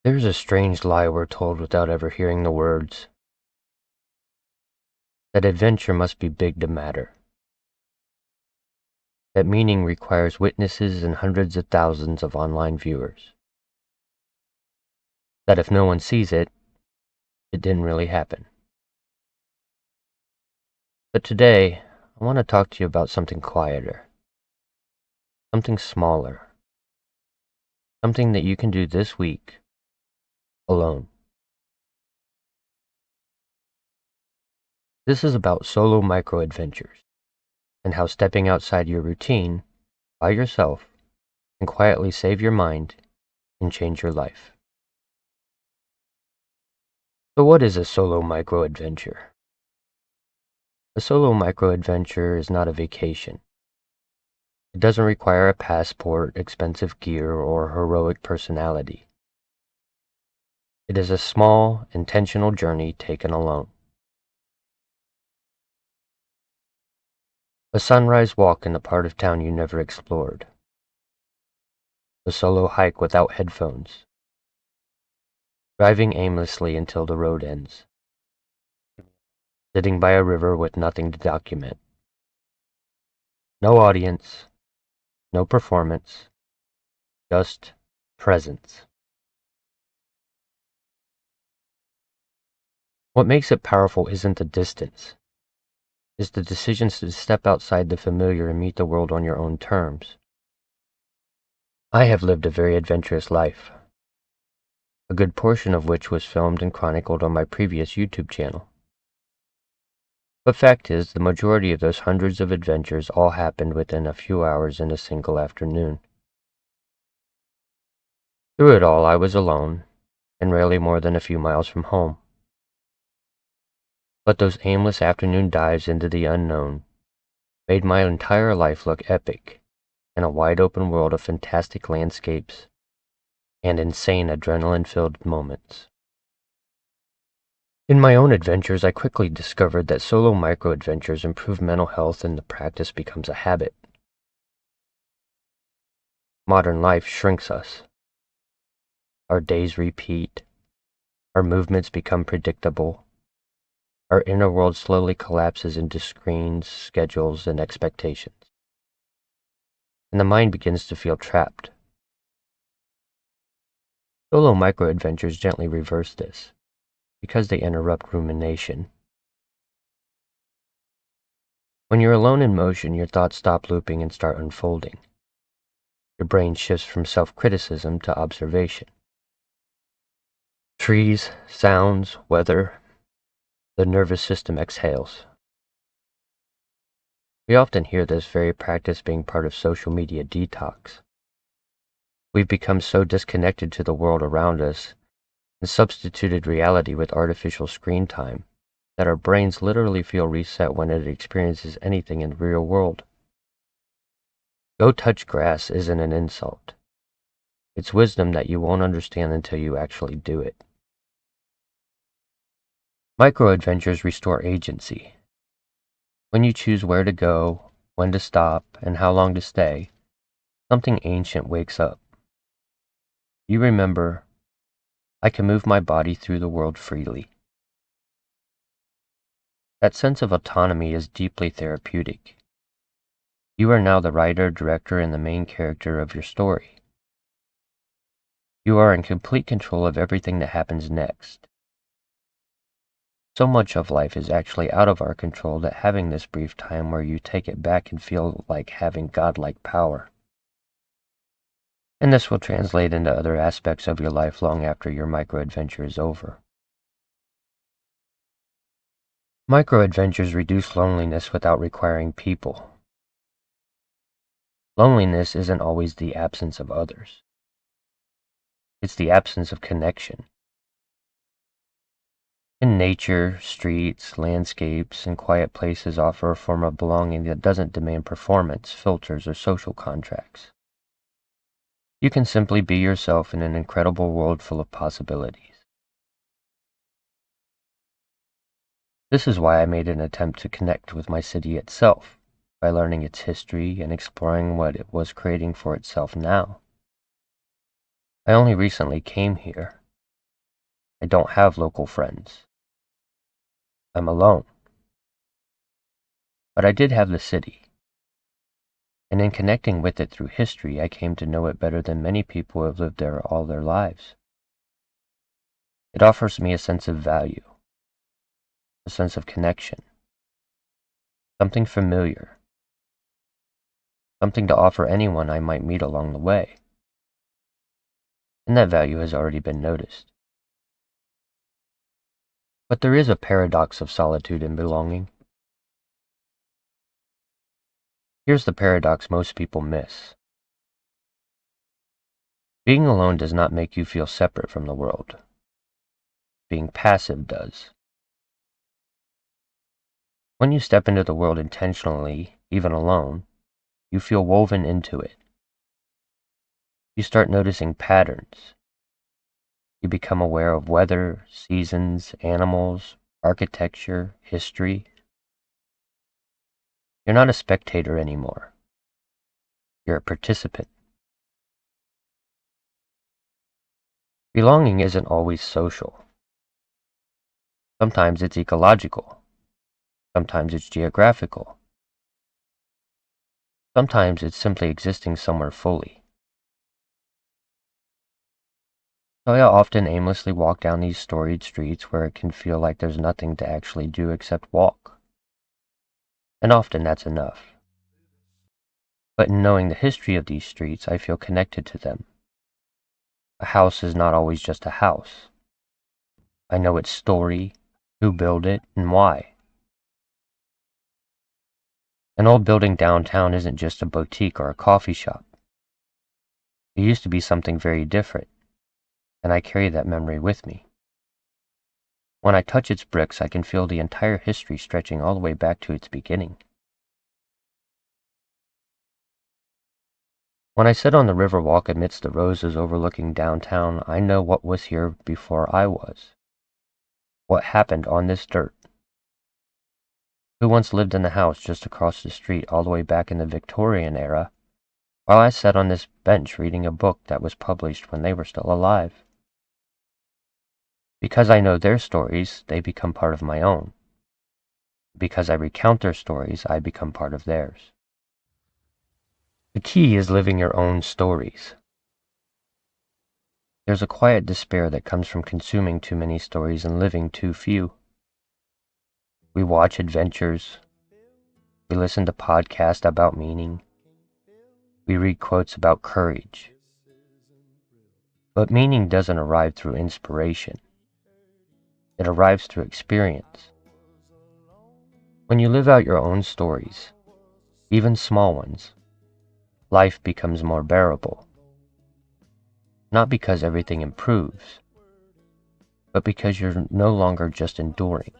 There's a strange lie we're told without ever hearing the words, that adventure must be big to matter, that meaning requires witnesses and hundreds of thousands of online viewers, that if no one sees it, it didn't really happen. But today, I want to talk to you about something quieter, something smaller, something that you can do this week, alone. This is about solo micro-adventures, and how stepping outside your routine, by yourself, can quietly save your mind and change your life. So what is a solo micro-adventure? A solo micro-adventure is not a vacation. It doesn't require a passport, expensive gear, or heroic personality. It is a small, intentional journey taken alone. A sunrise walk in a part of town you never explored. A solo hike without headphones. Driving aimlessly until the road ends. Sitting by a river with nothing to document. No audience, no performance, just presence. What makes it powerful isn't the distance. It's the decisions to step outside the familiar and meet the world on your own terms. I have lived a very adventurous life, a good portion of which was filmed and chronicled on my previous YouTube channel. But fact is, the majority of those hundreds of adventures all happened within a few hours in a single afternoon. Through it all, I was alone, and rarely more than a few miles from home. But those aimless afternoon dives into the unknown made my entire life look epic, in a wide-open world of fantastic landscapes and insane adrenaline-filled moments. In my own adventures, I quickly discovered that solo micro-adventures improve mental health and the practice becomes a habit. Modern life shrinks us. Our days repeat. Our movements become predictable. Our inner world slowly collapses into screens, schedules, and expectations. And the mind begins to feel trapped. Solo micro-adventures gently reverse this, because they interrupt rumination. When you're alone in motion, your thoughts stop looping and start unfolding. Your brain shifts from self-criticism to observation. Trees, sounds, weather, the nervous system exhales. We often hear this very practice being part of social media detox. We've become so disconnected to the world around us and substituted reality with artificial screen time that our brains literally feel reset when it experiences anything in the real world. Go touch grass isn't an insult. It's wisdom that you won't understand until you actually do it. Micro-adventures restore agency. When you choose where to go, when to stop, and how long to stay, something ancient wakes up. You remember, I can move my body through the world freely. That sense of autonomy is deeply therapeutic. You are now the writer, director, and the main character of your story. You are in complete control of everything that happens next. So much of life is actually out of our control that having this brief time where you take it back can feel like having godlike power. And this will translate into other aspects of your life long after your micro-adventure is over. Micro-adventures reduce loneliness without requiring people. Loneliness isn't always the absence of others. It's the absence of connection. In nature, streets, landscapes, and quiet places offer a form of belonging that doesn't demand performance, filters, or social contracts. You can simply be yourself in an incredible world full of possibilities. This is why I made an attempt to connect with my city itself, by learning its history and exploring what it was creating for itself now. I only recently came here, I don't have local friends. I'm alone. But I did have the city, and in connecting with it through history, I came to know it better than many people who have lived there all their lives. It offers me a sense of value, a sense of connection, something familiar, something to offer anyone I might meet along the way. And that value has already been noticed. But there is a paradox of solitude and belonging. Here's the paradox most people miss. Being alone does not make you feel separate from the world. Being passive does. When you step into the world intentionally, even alone, you feel woven into it. You start noticing patterns. You become aware of weather, seasons, animals, architecture, history. You're not a spectator anymore. You're a participant. Belonging isn't always social. Sometimes it's ecological. Sometimes it's geographical. Sometimes it's simply existing somewhere fully. So I often aimlessly walk down these storied streets where it can feel like there's nothing to actually do except walk. And often that's enough. But in knowing the history of these streets, I feel connected to them. A house is not always just a house. I know its story, who built it, and why. An old building downtown isn't just a boutique or a coffee shop. It used to be something very different, and I carry that memory with me. When I touch its bricks, I can feel the entire history stretching all the way back to its beginning. When I sit on the river walk amidst the roses overlooking downtown, I know what was here before I was. What happened on this dirt. Who once lived in the house just across the street all the way back in the Victorian era, while I sat on this bench reading a book that was published when they were still alive. Because I know their stories, they become part of my own. Because I recount their stories, I become part of theirs. The key is living your own stories. There's a quiet despair that comes from consuming too many stories and living too few. We watch adventures. We listen to podcasts about meaning. We read quotes about courage. But meaning doesn't arrive through inspiration. It arrives through experience. When you live out your own stories, even small ones, life becomes more bearable. Not because everything improves, but because you're no longer just enduring.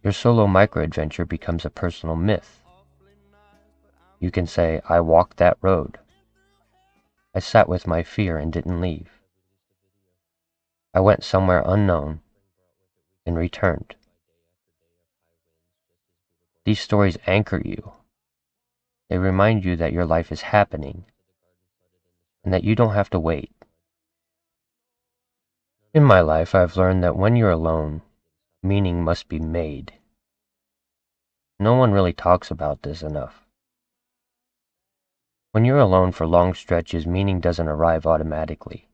Your solo micro-adventure becomes a personal myth. You can say, I walked that road. I sat with my fear and didn't leave. I went somewhere unknown and returned. These stories anchor you. They remind you that your life is happening and that you don't have to wait. In my life, I've learned that when you're alone, meaning must be made. No one really talks about this enough. When you're alone for long stretches, meaning doesn't arrive automatically.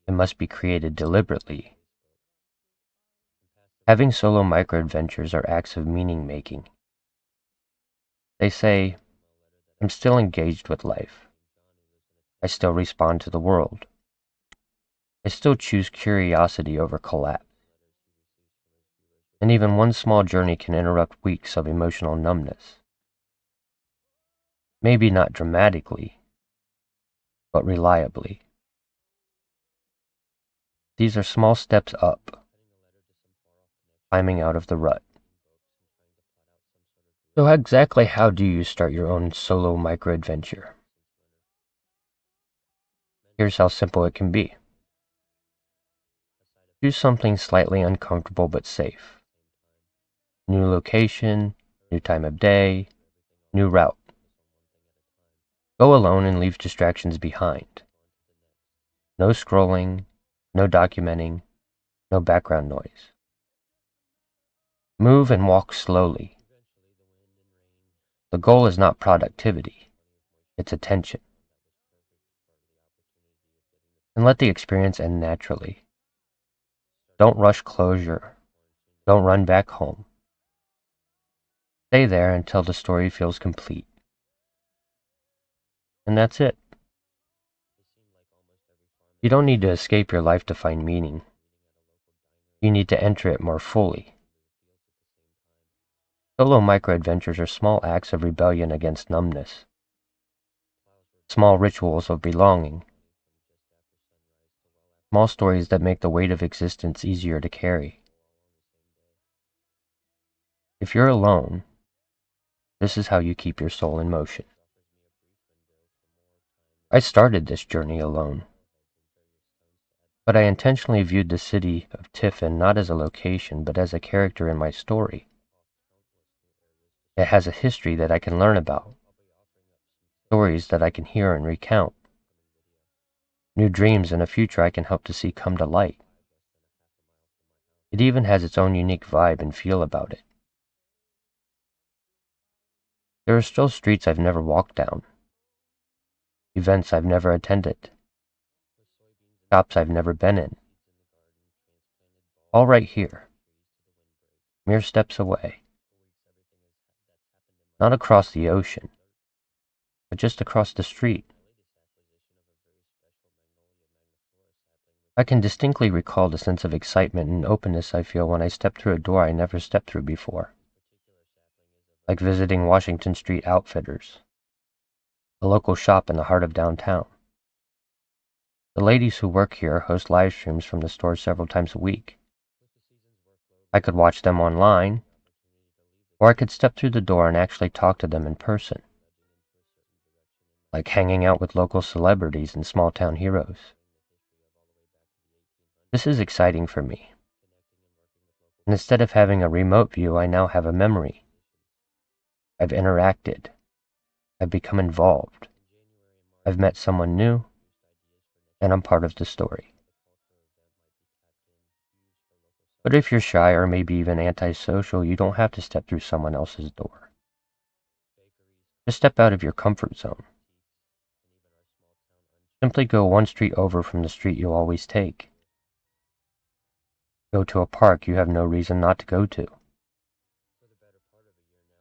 It must be created deliberately. Having solo micro-adventures are acts of meaning-making. They say, I'm still engaged with life. I still respond to the world. I still choose curiosity over collapse. And even one small journey can interrupt weeks of emotional numbness. Maybe not dramatically, but reliably. These are small steps up, climbing out of the rut. So exactly how do you start your own solo micro-adventure? Here's how simple it can be. Choose something slightly uncomfortable but safe. New location, new time of day, new route. Go alone and leave distractions behind. No scrolling, No documenting, no background noise. Move and walk slowly. The goal is not productivity, it's attention. And let the experience end naturally. Don't rush closure. Don't run back home. Stay there until the story feels complete. And that's it. You don't need to escape your life to find meaning. You need to enter it more fully. Solo micro-adventures are small acts of rebellion against numbness. Small rituals of belonging. Small stories that make the weight of existence easier to carry. If you're alone, this is how you keep your soul in motion. I started this journey alone, but I intentionally viewed the city of Tiffin not as a location, but as a character in my story. It has a history that I can learn about, stories that I can hear and recount, new dreams and a future I can help to see come to light. It even has its own unique vibe and feel about it. There are still streets I've never walked down, events I've never attended, shops I've never been in, all right here, mere steps away. Not across the ocean, but just across the street. I can distinctly recall the sense of excitement and openness I feel when I step through a door I never stepped through before, like visiting Washington Street Outfitters, a local shop in the heart of downtown. The ladies who work here host live streams from the store several times a week. I could watch them online, or I could step through the door and actually talk to them in person, like hanging out with local celebrities and small-town heroes. This is exciting for me. And instead of having a remote view, I now have a memory. I've interacted. I've become involved. I've met someone new, and I'm part of the story. But if you're shy or maybe even antisocial, you don't have to step through someone else's door. Just step out of your comfort zone. Simply go one street over from the street you always take. Go to a park you have no reason not to go to.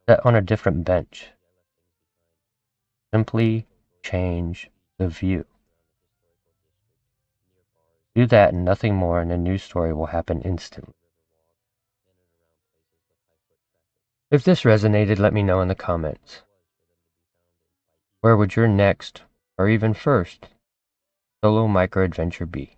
Sit on a different bench. Simply change the view. Do that and nothing more, and a new story will happen instantly. If this resonated, let me know in the comments. Where would your next, or even first, solo micro-adventure be?